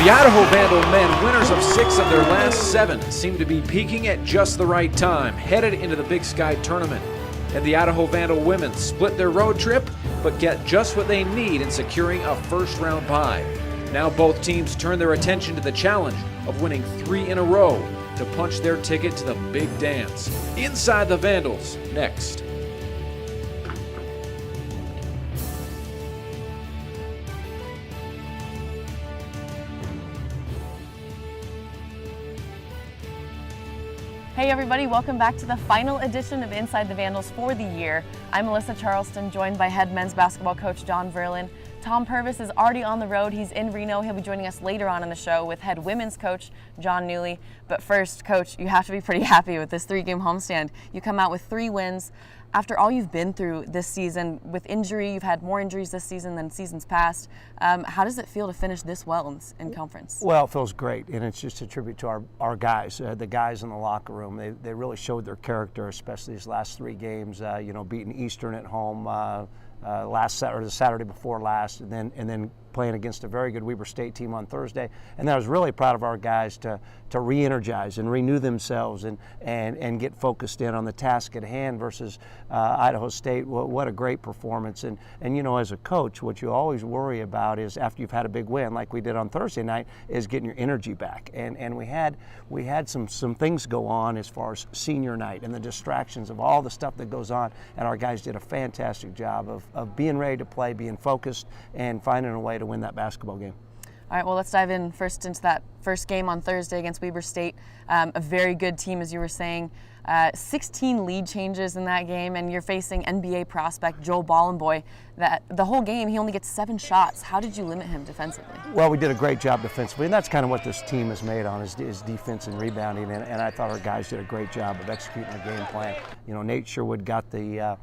The Idaho Vandal men, winners of 6 of their last 7, seem to be peaking at just the right time, headed into the Big Sky tournament. And the Idaho Vandal women split their road trip, but get just what they need in securing a first-round bye. Now both teams turn their attention to the challenge of winning 3 in a row to punch their ticket to the big dance. Inside the Vandals, next. Hey everybody, welcome back to the final edition of Inside the Vandals for the year. I'm Alyssa Charlston, joined by head men's basketball coach Don Verlin. Tom Purvis is already on the road. He's in Reno. He'll be joining us later on in the show with head women's coach John Newley. But first, Coach, you have to be pretty happy with this 3-game homestand. You come out with 3 wins. After all you've been through this season with injury, you've had more injuries this season than seasons past. How does it feel to finish this well in conference? Well, it feels great, and it's just a tribute to our guys, the guys in the locker room. They really showed their character, especially these last 3 games. Beating Eastern at home the Saturday before last, and then playing against a very good Weber State team on Thursday. And I was really proud of our guys to re-energize and renew themselves and get focused in on the task at hand versus Idaho State. What a great performance. And as a coach, what you always worry about is after you've had a big win, like we did on Thursday night, is getting your energy back. And we had some things go on as far as senior night and the distractions of all the stuff that goes on. And our guys did a fantastic job of being ready to play, being focused, and finding a way to win that basketball game. All right, well, let's dive in first into that first game on Thursday against Weber State. A very good team, as you were saying. 16 lead changes in that game, and you're facing NBA prospect Joel Ballenboy. That the whole game, he only gets 7 shots. How did you limit him defensively? Well, we did a great job defensively, and that's kind of what this team is made on, is defense and rebounding, and I thought our guys did a great job of executing the game plan. Nate Sherwood got the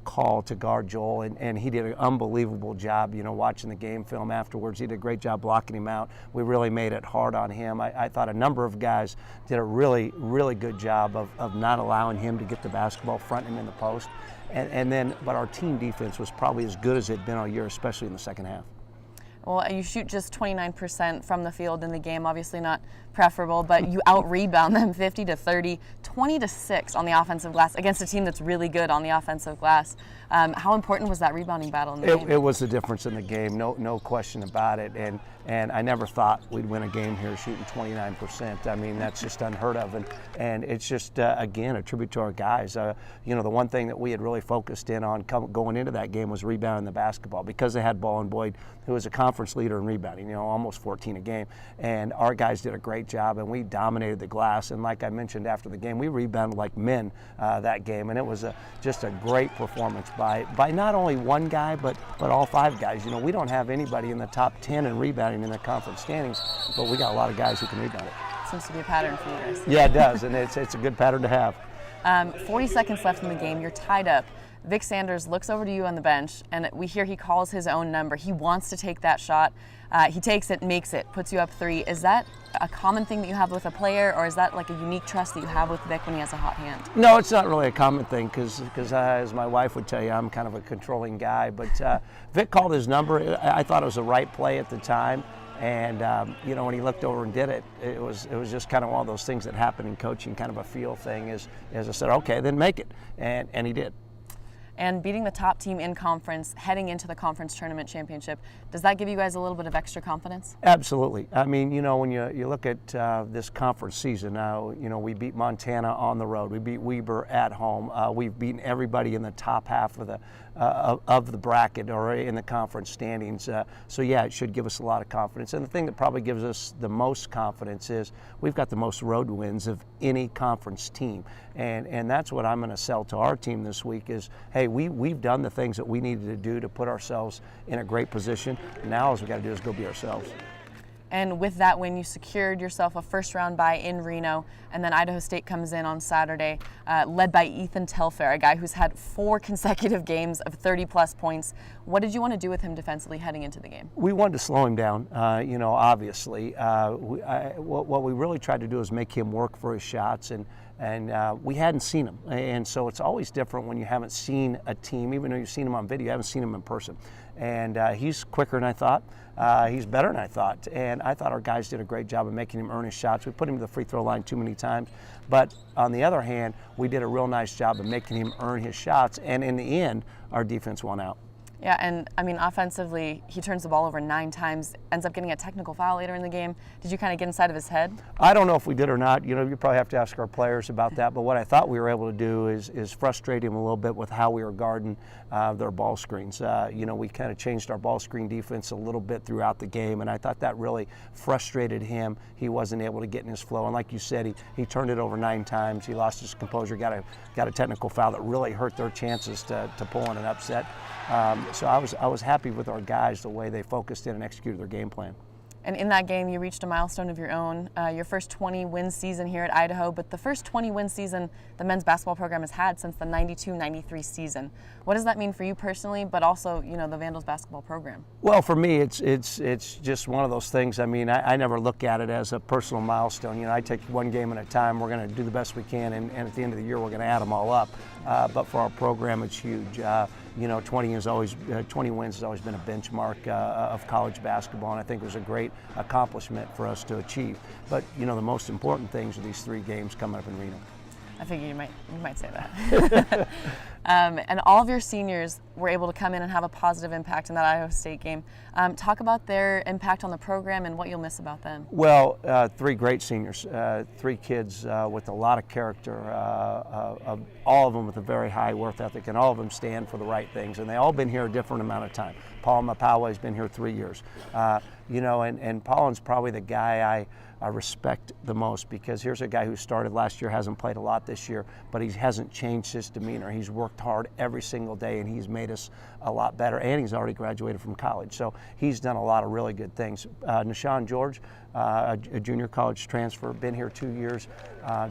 call to guard Joel, and he did an unbelievable job, watching the game film afterwards. He did a great job blocking him out. We really made it hard on him. I thought a number of guys did a really, really good job of not allowing him to get the basketball, fronting him in the post. But our team defense was probably as good as it'd been all year, especially in the second half. Well, you shoot just 29% from the field in the game, obviously not preferable, but you out-rebound them 50-30, 20-6 on the offensive glass against a team that's really good on the offensive glass. How important was that rebounding battle in the game? It was the difference in the game, no question about it. And I never thought we'd win a game here shooting 29%. I mean, that's just unheard of. And it's just, again, a tribute to our guys. The one thing that we had really focused in on going into that game was rebounding the basketball, because they had Ballenboy, who was a conference leader in rebounding, almost 14 a game. And our guys did a great job, and we dominated the glass. And like I mentioned after the game, we rebounded like men that game. And it was just a great performance by not only one guy, but all 5 guys. We don't have anybody in the top 10 in rebounding in the conference standings, but we got a lot of guys who can rebound it. Seems to be a pattern for you guys. Yeah, it does, and it's a good pattern to have. 40 seconds left in the game. You're tied up. Vic Sanders looks over to you on the bench, and we hear he calls his own number. He wants to take that shot. He takes it, makes it, puts you up 3. Is that a common thing that you have with a player, or is that like a unique trust that you have with Vic when he has a hot hand? No, it's not really a common thing, because as my wife would tell you, I'm kind of a controlling guy. But Vic called his number. I thought it was the right play at the time. And when he looked over and did it, it was just kind of one of those things that happen in coaching, kind of a feel thing. As I said, okay, then make it, and he did. And beating the top team in conference, heading into the conference tournament championship, does that give you guys a little bit of extra confidence? Absolutely. I mean, when you look at this conference season now, we beat Montana on the road, we beat Weber at home, we've beaten everybody in the top half of the bracket or in the conference standings. So yeah, it should give us a lot of confidence. And the thing that probably gives us the most confidence is we've got the most road wins of any conference team. And that's what I'm going to sell to our team this week is, hey, we've done the things that we needed to do to put ourselves in a great position. Now all we got to do is go be ourselves. And with that win, you secured yourself a first-round bye in Reno, and then Idaho State comes in on Saturday, led by Ethan Telfair, a guy who's had 4 consecutive games of 30-plus points. What did you want to do with him defensively heading into the game? We wanted to slow him down, obviously. What we really tried to do is make him work for his shots, and we hadn't seen him. And so it's always different when you haven't seen a team, even though you've seen them on video, you haven't seen them in person. And he's quicker than I thought. He's better than I thought. And I thought our guys did a great job of making him earn his shots. We put him to the free throw line too many times. But on the other hand, we did a real nice job of making him earn his shots. And in the end, our defense won out. Yeah, and I mean, offensively, he turns the ball over 9 times, ends up getting a technical foul later in the game. Did you kind of get inside of his head? I don't know if we did or not. You know, you probably have to ask our players about that. But what I thought we were able to do is frustrate him a little bit with how we were guarding their ball screens. You know, we kind of changed our ball screen defense a little bit throughout the game, and I thought that really frustrated him. He wasn't able to get in his flow. And like you said, he turned it over 9 times. He lost his composure, got a technical foul that really hurt their chances to pull in an upset. So I was happy with our guys, the way they focused in and executed their game plan. And in that game, you reached a milestone of your own, your first 20-win season here at Idaho, but the first 20-win season the men's basketball program has had since the 92-93 season. What does that mean for you personally, but also, you know, the Vandals basketball program? Well, for me, it's just one of those things. I mean, I never look at it as a personal milestone. You know, I take one game at a time. We're going to do the best we can, and at the end of the year, we're going to add them all up. But for our program, it's huge. You know, 20 wins has always been a benchmark of college basketball, and I think it was a great accomplishment for us to achieve. But you know, the most important things are these 3 games coming up in Reno. I figured you might say that. And all of your seniors were able to come in and have a positive impact in that Idaho State game. Talk about their impact on the program and what you'll miss about them. Well, 3 great seniors, 3 kids with a lot of character, all of them with a very high work ethic, and all of them stand for the right things. And they all been here a different amount of time. Paul Mapawa has been here 3 years. You know, and Paulin's probably the guy I respect the most, because here's a guy who started last year, hasn't played a lot this year, but he hasn't changed his demeanor. He's worked hard every single day, and he's made us a lot better, and he's already graduated from college. So he's done a lot of really good things. Nishan George, a junior college transfer, been here 2 years,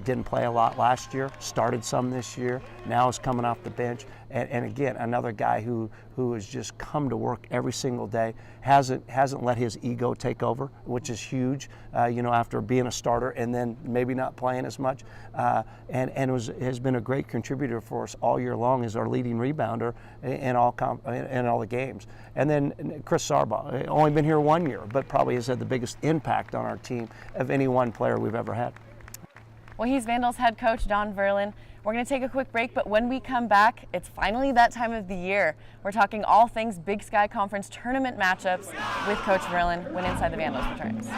didn't play a lot last year, started some this year, now is coming off the bench. And again, another guy who has just come to work every single day, hasn't let his ego take over, which is huge, you know, after being a starter and then maybe not playing as much, and has been a great contributor for us all year long as our leading rebounder in all the games. And then Chris Sarbaugh, only been here 1 year, but probably has had the biggest impact on our team of any one player we've ever had. Well, he's Vandals head coach Don Verlin. We're going to take a quick break, but when we come back, it's finally that time of the year. We're talking all things Big Sky Conference tournament matchups with Coach Burland when Inside the Vandals returns.